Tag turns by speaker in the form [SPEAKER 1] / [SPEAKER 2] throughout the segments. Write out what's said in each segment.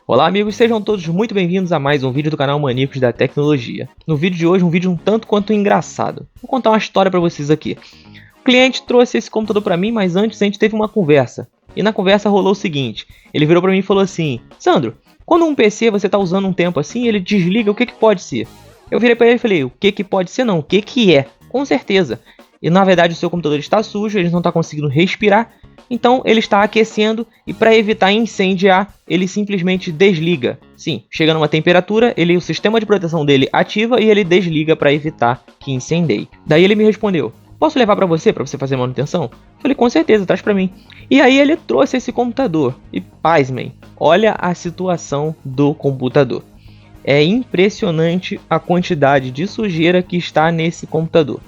[SPEAKER 1] Olá amigos, sejam todos muito bem-vindos a mais um vídeo do canal Maníacos da Tecnologia. No vídeo de hoje, um vídeo um tanto quanto engraçado. Vou contar uma história para vocês aqui. O cliente trouxe esse computador para mim, mas antes a gente teve uma conversa. E na conversa rolou o seguinte, ele virou para mim e falou assim: Sandro, quando um PC você está usando um tempo assim, ele desliga, o que pode ser? Eu virei para ele e falei, o que pode ser não, o que é? Com certeza. E na verdade o seu computador está sujo, ele não está conseguindo respirar. Então ele está aquecendo e para evitar incendiar, ele simplesmente desliga. Sim, chega numa temperatura, o sistema de proteção dele ativa e ele desliga para evitar que incendeie. Daí ele me respondeu, posso levar para você fazer manutenção? Falei, com certeza, traz para mim. E aí ele trouxe esse computador e pasmem, olha a situação do computador. É impressionante a quantidade de sujeira que está nesse computador.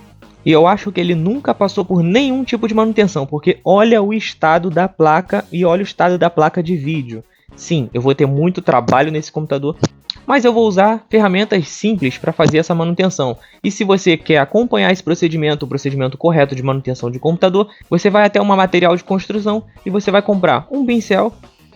[SPEAKER 1] E eu acho que ele nunca passou por nenhum tipo de manutenção, porque olha o estado da placa e olha o estado da placa de vídeo. Sim, eu vou ter muito trabalho nesse computador, mas eu vou usar ferramentas simples para fazer essa manutenção. E se você quer acompanhar esse procedimento, o procedimento correto de manutenção de computador, você vai até um material de construção e você vai comprar um pincel,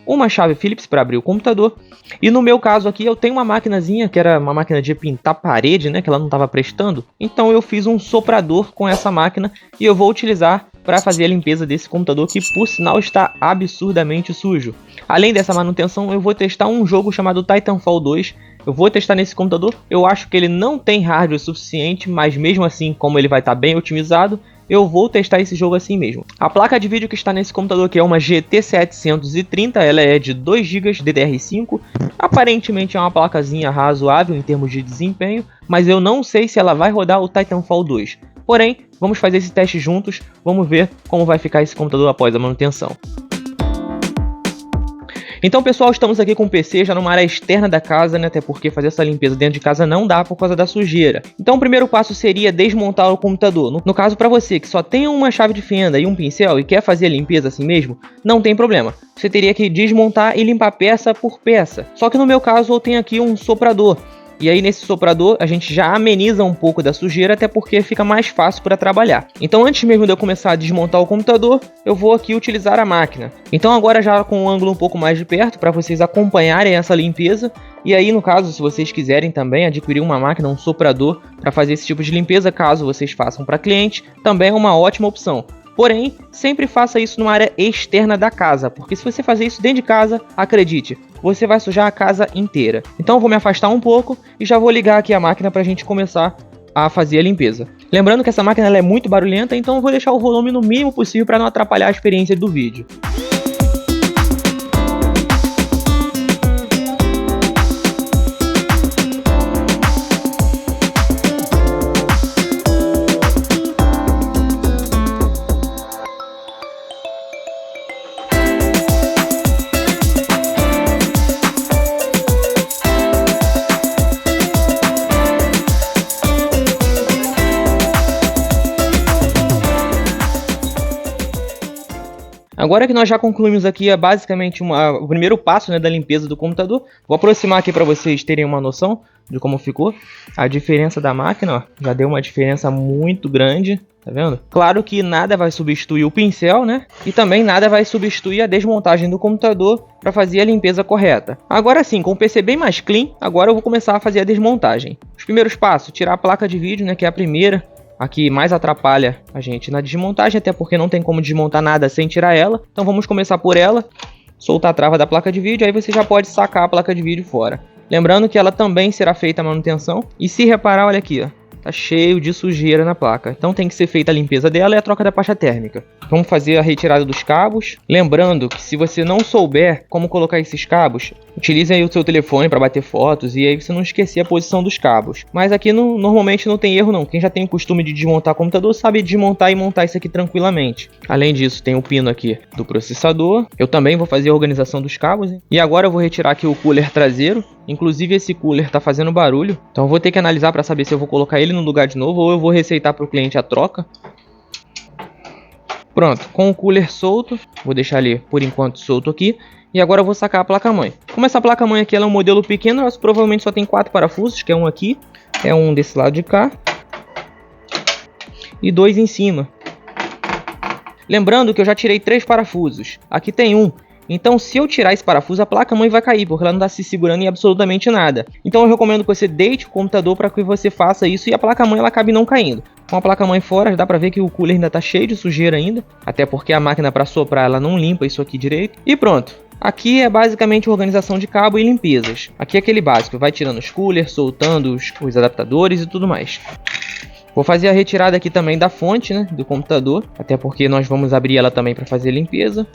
[SPEAKER 1] uma chave Phillips para abrir o computador. E no meu caso aqui eu tenho uma maquinazinha que era uma máquina de pintar parede, né, que ela não estava prestando. Então eu fiz um soprador com essa máquina e eu vou utilizar para fazer a limpeza desse computador que por sinal está absurdamente sujo. Além dessa manutenção eu vou testar um jogo chamado Titanfall 2. Eu vou testar nesse computador, eu acho que ele não tem hardware suficiente, mas mesmo assim, como ele vai estar bem otimizado, eu vou testar esse jogo assim mesmo. A placa de vídeo que está nesse computador aqui é uma GT 730, ela é de 2 GB DDR5. Aparentemente é uma placazinha razoável em termos de desempenho, mas eu não sei se ela vai rodar o Titanfall 2. Porém, vamos fazer esse teste juntos, vamos ver como vai ficar esse computador após a manutenção. Então pessoal, estamos aqui com o PC já numa área externa da casa, né? Até porque fazer essa limpeza dentro de casa não dá por causa da sujeira. Então o primeiro passo seria desmontar o computador. No caso para você que só tem uma chave de fenda e um pincel e quer fazer a limpeza assim mesmo, não tem problema. Você teria que desmontar e limpar peça por peça. Só que no meu caso eu tenho aqui um soprador. E aí nesse soprador a gente já ameniza um pouco da sujeira, até porque fica mais fácil para trabalhar. Então antes mesmo de eu começar a desmontar o computador, eu vou aqui utilizar a máquina. Então agora já com um ângulo um pouco mais de perto, para vocês acompanharem essa limpeza. E aí no caso, se vocês quiserem também adquirir uma máquina, um soprador, para fazer esse tipo de limpeza, caso vocês façam para cliente, também é uma ótima opção. Porém, sempre faça isso numa área externa da casa, porque se você fazer isso dentro de casa, acredite, você vai sujar a casa inteira. Então eu vou me afastar um pouco e já vou ligar aqui a máquina para a gente começar a fazer a limpeza. Lembrando que essa máquina ela é muito barulhenta, então eu vou deixar o volume no mínimo possível para não atrapalhar a experiência do vídeo. Agora que nós já concluímos aqui basicamente o primeiro passo, né, da limpeza do computador, vou aproximar aqui para vocês terem uma noção de como ficou. A diferença da máquina, ó, já deu uma diferença muito grande, tá vendo? Claro que nada vai substituir o pincel, né? E também nada vai substituir a desmontagem do computador para fazer a limpeza correta. Agora sim, com o PC bem mais clean, agora eu vou começar a fazer a desmontagem. Os primeiros passos, tirar a placa de vídeo, né, que é a primeira. Aqui mais atrapalha a gente na desmontagem, até porque não tem como desmontar nada sem tirar ela. Então vamos começar por ela, soltar a trava da placa de vídeo, aí você já pode sacar a placa de vídeo fora. Lembrando que ela também será feita a manutenção. E se reparar, olha aqui, ó, tá cheio de sujeira na placa. Então tem que ser feita a limpeza dela e a troca da pasta térmica. Vamos fazer a retirada dos cabos. Lembrando que se você não souber como colocar esses cabos, utilize aí o seu telefone para bater fotos e aí você não esquecer a posição dos cabos. Mas aqui normalmente não tem erro não. Quem já tem o costume de desmontar o computador sabe desmontar e montar isso aqui tranquilamente. Além disso, tem o pino aqui do processador. Eu também vou fazer a organização dos cabos, hein? E agora eu vou retirar aqui o cooler traseiro. Inclusive esse cooler tá fazendo barulho. Então eu vou ter que analisar para saber se eu vou colocar ele no lugar de novo ou eu vou receitar para o cliente a troca. Pronto, com o cooler solto, vou deixar ele por enquanto solto aqui. E agora eu vou sacar a placa-mãe. Como essa placa-mãe aqui ela é um modelo pequeno, ela provavelmente só tem 4 parafusos, que é um aqui, é um desse lado de cá e 2 em cima. Lembrando que eu já tirei 3 parafusos, aqui tem um. Então, se eu tirar esse parafuso, a placa-mãe vai cair, porque ela não está se segurando em absolutamente nada. Então, eu recomendo que você deite o computador para que você faça isso e a placa-mãe ela acabe não caindo. Com a placa-mãe fora, dá para ver que o cooler ainda está cheio de sujeira ainda, até porque a máquina para soprar ela não limpa isso aqui direito. E pronto. Aqui é basicamente organização de cabo e limpezas. Aqui é aquele básico, vai tirando os coolers, soltando os adaptadores e tudo mais. Vou fazer a retirada aqui também da fonte, né, do computador, até porque nós vamos abrir ela também para fazer limpeza.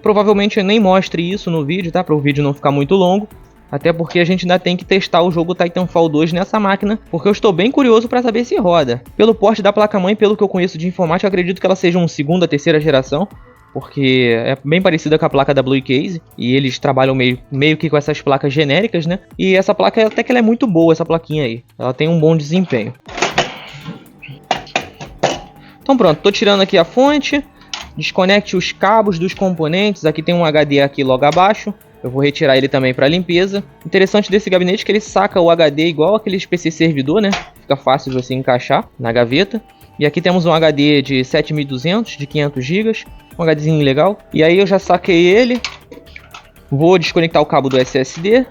[SPEAKER 1] Provavelmente eu nem mostre isso no vídeo, tá? Para o vídeo não ficar muito longo. Até porque a gente ainda tem que testar o jogo Titanfall 2 nessa máquina, porque eu estou bem curioso para saber se roda. Pelo porte da placa-mãe, pelo que eu conheço de informática, eu acredito que ela seja uma segunda, terceira geração, porque é bem parecida com a placa da Blue Case, e eles trabalham meio que com essas placas genéricas, né? E essa placa até que ela é muito boa, essa plaquinha aí. Ela tem um bom desempenho. Então pronto, tô tirando aqui a fonte. Desconecte os cabos dos componentes. Aqui tem um HD aqui logo abaixo. Eu vou retirar ele também para limpeza. Interessante desse gabinete é que ele saca o HD igual aqueles PC servidor, né? Fica fácil você encaixar na gaveta. E aqui temos um HD de 7200, de 500 GB. Um HDzinho legal. E aí eu já saquei ele. Vou desconectar o cabo do SSD.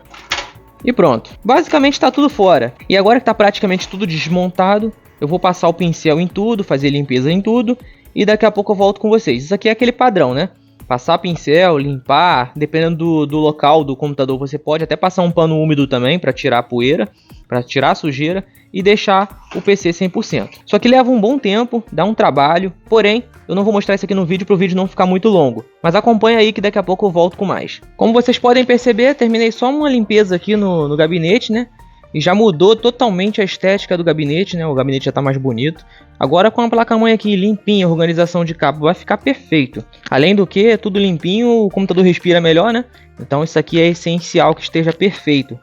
[SPEAKER 1] E pronto. Basicamente está tudo fora. E agora que está praticamente tudo desmontado, eu vou passar o pincel em tudo, fazer limpeza em tudo. E daqui a pouco eu volto com vocês. Isso aqui é aquele padrão, né? Passar pincel, limpar, dependendo do local do computador, você pode até passar um pano úmido também para tirar a poeira, para tirar a sujeira e deixar o PC 100%. Só que leva um bom tempo, dá um trabalho, porém, eu não vou mostrar isso aqui no vídeo para o vídeo não ficar muito longo. Mas acompanha aí que daqui a pouco eu volto com mais. Como vocês podem perceber, terminei só uma limpeza aqui no gabinete, né? E já mudou totalmente a estética do gabinete, né? O gabinete já está mais bonito. Agora com a placa-mãe aqui limpinha, organização de cabo, vai ficar perfeito. Além do que, tudo limpinho, o computador respira melhor, né? Então isso aqui é essencial que esteja perfeito.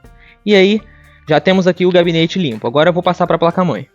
[SPEAKER 1] E aí, já temos aqui o gabinete limpo. Agora eu vou passar para a placa-mãe.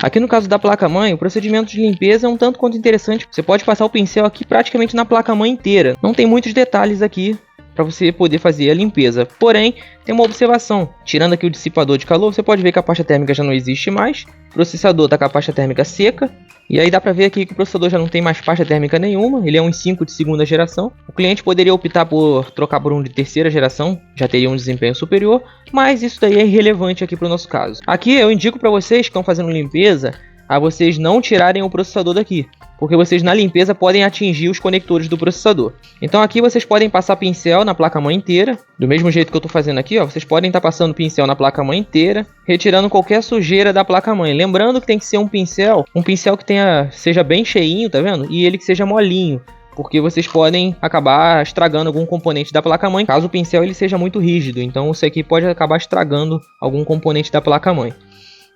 [SPEAKER 1] Aqui no caso da placa-mãe, o procedimento de limpeza é um tanto quanto interessante. Você pode passar o pincel aqui praticamente na placa-mãe inteira. Não tem muitos detalhes aqui para você poder fazer a limpeza. Porém, tem uma observação. Tirando aqui o dissipador de calor, você pode ver que a pasta térmica já não existe mais. O processador está com a pasta térmica seca. E aí dá para ver aqui que o processador já não tem mais pasta térmica nenhuma. Ele é um i5 de segunda geração. O cliente poderia optar por trocar por um de terceira geração. Já teria um desempenho superior. Mas isso daí é irrelevante aqui para o nosso caso. Aqui eu indico para vocês que estão fazendo limpeza a vocês não tirarem o processador daqui, porque vocês na limpeza podem atingir os conectores do processador. Então aqui vocês podem passar pincel na placa-mãe inteira, do mesmo jeito que eu estou fazendo aqui, ó. Vocês podem estar passando pincel na placa-mãe inteira, retirando qualquer sujeira da placa-mãe. Lembrando que tem que ser um pincel que seja bem cheinho, tá vendo? E ele que seja molinho, porque vocês podem acabar estragando algum componente da placa-mãe, caso o pincel ele seja muito rígido. Então isso aqui pode acabar estragando algum componente da placa-mãe.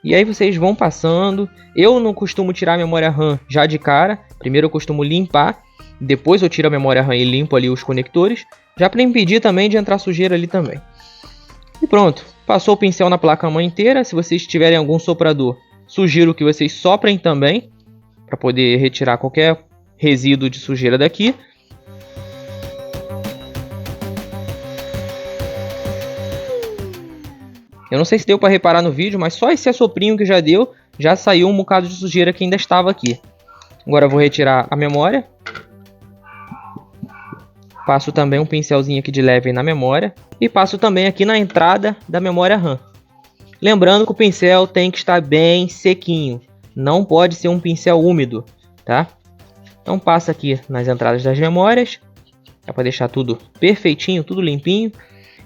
[SPEAKER 1] E aí vocês vão passando. Eu não costumo tirar a memória RAM já de cara. Primeiro eu costumo limpar, depois eu tiro a memória RAM e limpo ali os conectores, já para impedir também de entrar sujeira ali também. E pronto, passou o pincel na placa-mãe inteira. Se vocês tiverem algum soprador, sugiro que vocês soprem também, para poder retirar qualquer resíduo de sujeira daqui. Eu não sei se deu para reparar no vídeo, mas só esse assoprinho que já deu, já saiu um bocado de sujeira que ainda estava aqui. Agora eu vou retirar a memória. Passo também um pincelzinho aqui de leve na memória. E passo também aqui na entrada da memória RAM. Lembrando que o pincel tem que estar bem sequinho. Não pode ser um pincel úmido, tá? Então passa aqui nas entradas das memórias. É para deixar tudo perfeitinho, tudo limpinho.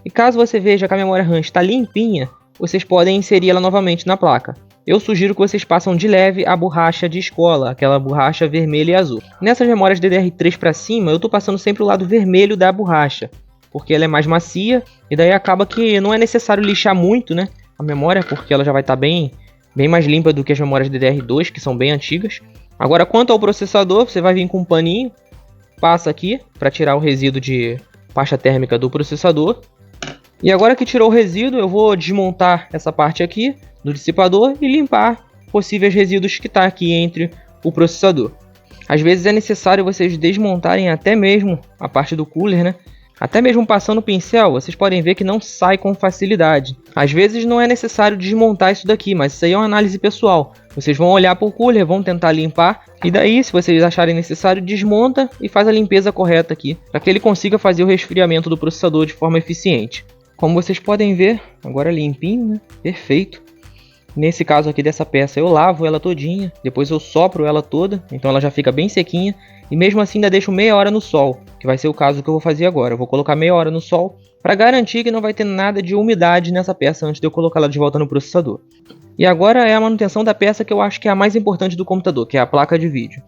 [SPEAKER 1] E caso você veja que a memória RAM está limpinha, vocês podem inserir ela novamente na placa. Eu sugiro que vocês passem de leve a borracha de escola, aquela borracha vermelha e azul. Nessas memórias DDR3 para cima, eu estou passando sempre o lado vermelho da borracha, porque ela é mais macia e daí acaba que não é necessário lixar muito, né, a memória, porque ela já vai estar bem mais limpa do que as memórias DDR2, que são bem antigas. Agora, quanto ao processador, você vai vir com um paninho, passa aqui para tirar o resíduo de pasta térmica do processador. E agora que tirou o resíduo, eu vou desmontar essa parte aqui do dissipador e limpar possíveis resíduos que está aqui entre o processador. Às vezes é necessário vocês desmontarem até mesmo a parte do cooler, né? Até mesmo passando o pincel, vocês podem ver que não sai com facilidade. Às vezes não é necessário desmontar isso daqui, mas isso aí é uma análise pessoal. Vocês vão olhar para o cooler, vão tentar limpar, e daí, se vocês acharem necessário, desmonta e faz a limpeza correta aqui, para que ele consiga fazer o resfriamento do processador de forma eficiente. Como vocês podem ver, agora limpinho, né? Perfeito. Nesse caso aqui dessa peça eu lavo ela todinha, depois eu sopro ela toda, então ela já fica bem sequinha. E mesmo assim ainda deixo meia hora no sol, que vai ser o caso que eu vou fazer agora. Eu vou colocar meia hora no sol para garantir que não vai ter nada de umidade nessa peça antes de eu colocar ela de volta no processador. E agora é a manutenção da peça que eu acho que é a mais importante do computador, que é a placa de vídeo.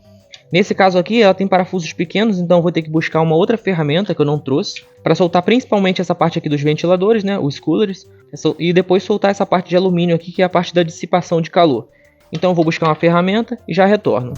[SPEAKER 1] Nesse caso aqui ela tem parafusos pequenos, então eu vou ter que buscar uma outra ferramenta que eu não trouxe para soltar principalmente essa parte aqui dos ventiladores, né, os coolers, e depois soltar essa parte de alumínio aqui, que é a parte da dissipação de calor. Então eu vou buscar uma ferramenta e já retorno.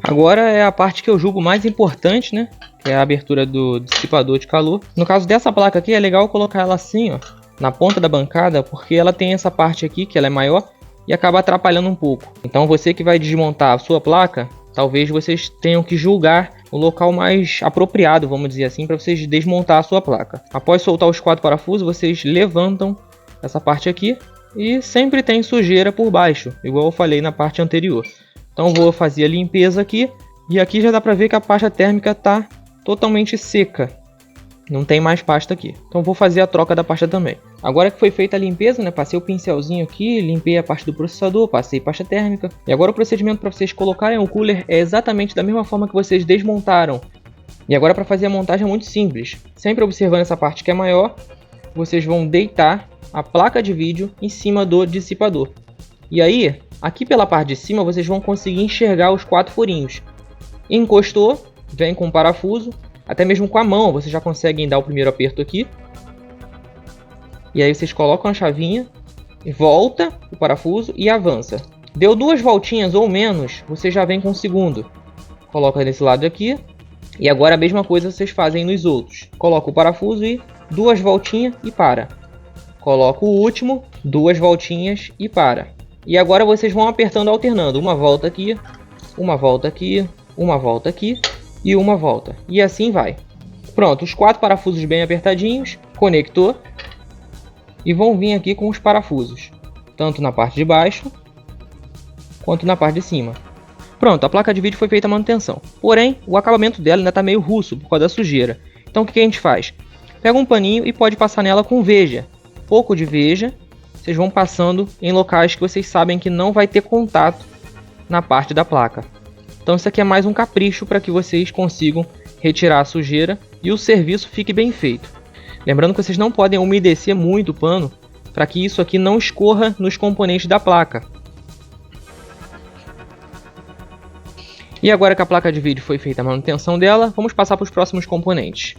[SPEAKER 1] Agora é a parte que eu julgo mais importante, né, que é a abertura do dissipador de calor. No caso dessa placa aqui é legal colocar ela assim, ó, na ponta da bancada, porque ela tem essa parte aqui que ela é maior e acaba atrapalhando um pouco. Então você que vai desmontar a sua placa, talvez vocês tenham que julgar o local mais apropriado, vamos dizer assim, para vocês desmontar a sua placa. Após soltar os 4 parafusos, vocês levantam essa parte aqui e sempre tem sujeira por baixo, igual eu falei na parte anterior. Então vou fazer a limpeza aqui e aqui já dá para ver que a pasta térmica está totalmente seca. Não tem mais pasta aqui. Então vou fazer a troca da pasta também. Agora que foi feita a limpeza, né, passei o pincelzinho aqui, limpei a parte do processador, passei pasta térmica. E agora o procedimento para vocês colocarem o cooler é exatamente da mesma forma que vocês desmontaram. E agora para fazer a montagem é muito simples. Sempre observando essa parte que é maior, vocês vão deitar a placa de vídeo em cima do dissipador. E aí, aqui pela parte de cima, vocês vão conseguir enxergar os 4 furinhos. Encostou, vem com o parafuso. Até mesmo com a mão vocês já conseguem dar o primeiro aperto aqui. E aí vocês colocam a chavinha, volta o parafuso e avança. Deu 2 voltinhas ou menos, você já vem com o segundo. Coloca nesse lado aqui. E agora a mesma coisa vocês fazem nos outros. Coloca o parafuso e 2 voltinhas e para. Coloca o último, 2 voltinhas e para. E agora vocês vão apertando alternando. Uma volta aqui, uma volta aqui, uma volta aqui. E uma volta. E assim vai. Pronto, os 4 parafusos bem apertadinhos. Conectou. E vão vir aqui com os parafusos. Tanto na parte de baixo, quanto na parte de cima. Pronto, a placa de vídeo foi feita a manutenção. Porém, o acabamento dela ainda está meio russo por causa da sujeira. Então o que a gente faz? Pega um paninho e pode passar nela com veja. Pouco de veja. Vocês vão passando em locais que vocês sabem que não vai ter contato na parte da placa. Então isso aqui é mais um capricho para que vocês consigam retirar a sujeira e o serviço fique bem feito. Lembrando que vocês não podem umedecer muito o pano para que isso aqui não escorra nos componentes da placa. E agora que a placa de vídeo foi feita a manutenção dela, vamos passar para os próximos componentes.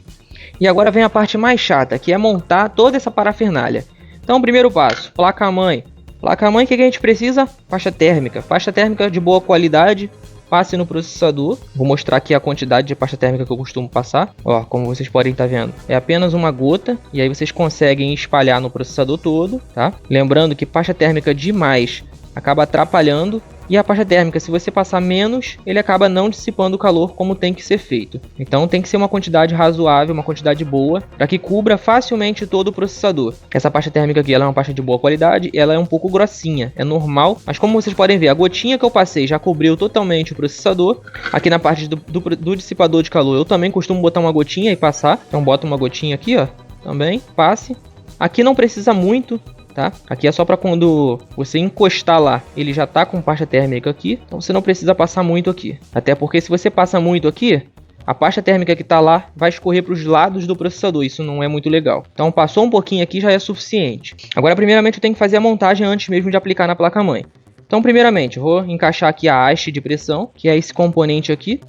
[SPEAKER 1] E agora vem a parte mais chata, que é montar toda essa parafernália. Então primeiro passo, placa-mãe. Placa-mãe, o que a gente precisa? Pasta térmica. Pasta térmica de boa qualidade. Passe no processador. Vou mostrar aqui a quantidade de pasta térmica que eu costumo passar. Ó, como vocês podem estar vendo, é apenas uma gota. E aí vocês conseguem espalhar no processador todo, tá? Lembrando que pasta térmica demais acaba atrapalhando. E a pasta térmica, se você passar menos, ele acaba não dissipando o calor como tem que ser feito. Então tem que ser uma quantidade razoável, uma quantidade boa, para que cubra facilmente todo o processador. Essa pasta térmica aqui, ela é uma pasta de boa qualidade, ela é um pouco grossinha, é normal. Mas como vocês podem ver, a gotinha que eu passei já cobriu totalmente o processador. Aqui na parte do dissipador de calor, eu também costumo botar uma gotinha e passar. Então bota uma gotinha aqui, ó, também, passe. Aqui não precisa muito. Tá? Aqui é só para quando você encostar lá, ele já tá com pasta térmica aqui, então você não precisa passar muito aqui. Até porque se você passa muito aqui, a pasta térmica que tá lá vai escorrer para os lados do processador, isso não é muito legal. Então passou um pouquinho aqui já é suficiente. Agora primeiramente eu tenho que fazer a montagem antes mesmo de aplicar na placa-mãe. Então primeiramente eu vou encaixar aqui a haste de pressão, que é esse componente aqui.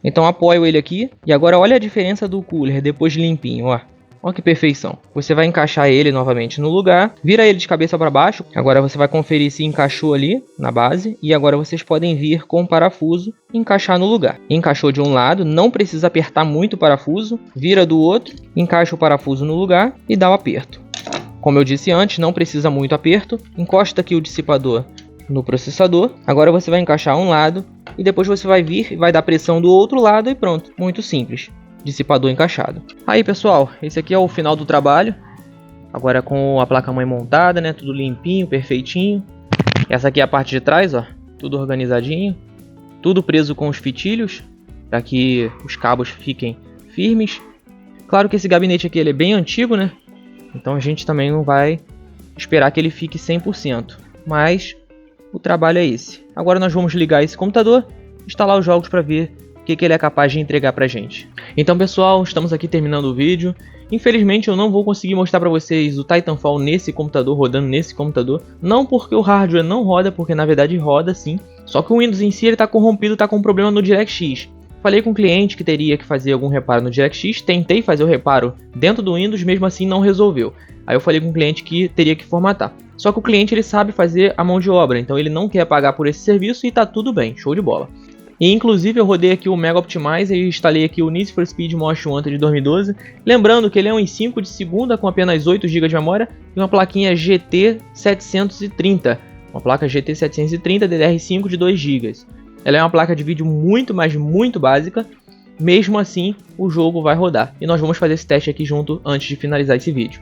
[SPEAKER 1] Então apoio ele aqui, e agora olha a diferença do cooler depois de limpinho, ó. Olha que perfeição. Você vai encaixar ele novamente no lugar. Vira ele de cabeça para baixo. Agora você vai conferir se encaixou ali na base. E agora vocês podem vir com o parafuso e encaixar no lugar. Encaixou de um lado. Não precisa apertar muito o parafuso. Vira do outro. Encaixa o parafuso no lugar e dá o aperto. Como eu disse antes, não precisa muito aperto. Encosta aqui o dissipador no processador. Agora você vai encaixar um lado e depois você vai vir e vai dar pressão do outro lado e pronto. Muito simples. Dissipador encaixado. Aí pessoal, esse aqui é o final do trabalho. Agora com a placa-mãe montada, né? Tudo limpinho, perfeitinho. Essa aqui é a parte de trás, ó. Tudo organizadinho. Tudo preso com os fitilhos, para que os cabos fiquem firmes. Claro que esse gabinete aqui ele é bem antigo, né? Então a gente também não vai esperar que ele fique 100%. Mas o trabalho é esse. Agora nós vamos ligar esse computador, instalar os jogos para ver o que ele é capaz de entregar pra gente. Então pessoal, estamos aqui terminando o vídeo. Infelizmente eu não vou conseguir mostrar para vocês o Titanfall nesse computador, rodando nesse computador. Não porque o hardware não roda, porque na verdade roda sim. Só que o Windows em si está corrompido, está com um problema no DirectX. Falei com o cliente que teria que fazer algum reparo no DirectX, tentei fazer o reparo dentro do Windows, mesmo assim não resolveu. Aí eu falei com o cliente que teria que formatar. Só que o cliente ele sabe fazer a mão de obra, então ele não quer pagar por esse serviço e tá tudo bem, show de bola. E inclusive eu rodei aqui o Mega Optimizer e instalei aqui o Need for Speed Most Wanted de 2012. Lembrando que ele é um i5 de segunda com apenas 8 GB de memória e uma plaquinha GT 730. Uma placa GT 730 DDR5 de 2 GB. Ela é uma placa de vídeo muito, mas muito básica. Mesmo assim, o jogo vai rodar. E nós vamos fazer esse teste aqui junto antes de finalizar esse vídeo.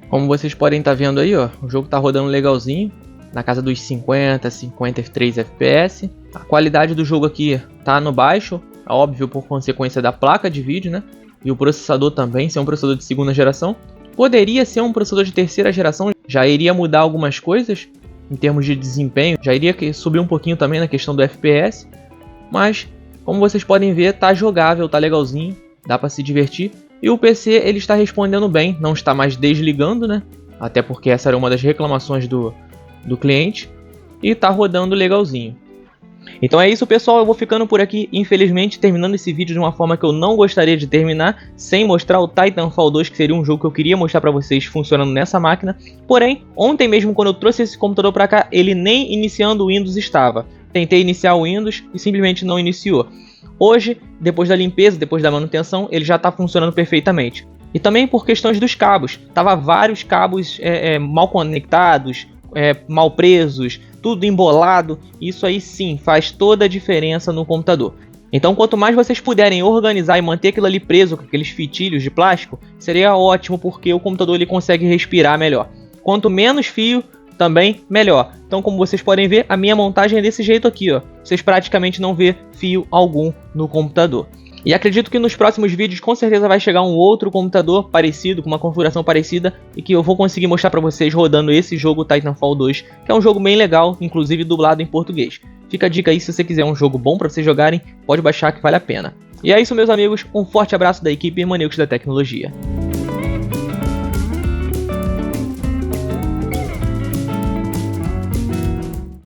[SPEAKER 1] Como vocês podem estar vendo aí, ó, o jogo está rodando legalzinho. Na casa dos 50, 53 FPS. A qualidade do jogo aqui tá no baixo. É óbvio por consequência da placa de vídeo, né? E o processador também, ser um processador de segunda geração. Poderia ser um processador de terceira geração. Já iria mudar algumas coisas em termos de desempenho, já iria subir um pouquinho também na questão do FPS, mas como vocês podem ver, tá jogável, tá legalzinho, dá para se divertir. E o PC ele está respondendo bem, não está mais desligando, né? Até porque essa era uma das reclamações do cliente, e tá rodando legalzinho. Então é isso pessoal, eu vou ficando por aqui, infelizmente terminando esse vídeo de uma forma que eu não gostaria de terminar, sem mostrar o Titanfall 2, que seria um jogo que eu queria mostrar pra vocês funcionando nessa máquina. Porém, ontem mesmo quando eu trouxe esse computador pra cá, ele nem iniciando o Windows estava. Tentei iniciar o Windows e simplesmente não iniciou. Hoje, depois da limpeza, depois da manutenção, ele já está funcionando perfeitamente. E também por questões dos cabos, tava vários cabos mal conectados, mal presos, tudo embolado. Isso aí sim faz toda a diferença no computador. Então quanto mais vocês puderem organizar e manter aquilo ali preso com aqueles fitilhos de plástico, seria ótimo, porque o computador ele consegue respirar melhor. Quanto menos fio, também melhor. Então como vocês podem ver, a minha montagem é desse jeito aqui, ó. Vocês praticamente não vê fio algum no computador. E acredito que nos próximos vídeos com certeza vai chegar um outro computador parecido, com uma configuração parecida, e que eu vou conseguir mostrar pra vocês rodando esse jogo Titanfall 2, que é um jogo bem legal, inclusive dublado em português. Fica a dica aí, se você quiser um jogo bom pra vocês jogarem, pode baixar que vale a pena. E é isso meus amigos, um forte abraço da equipe Maníacos da Tecnologia.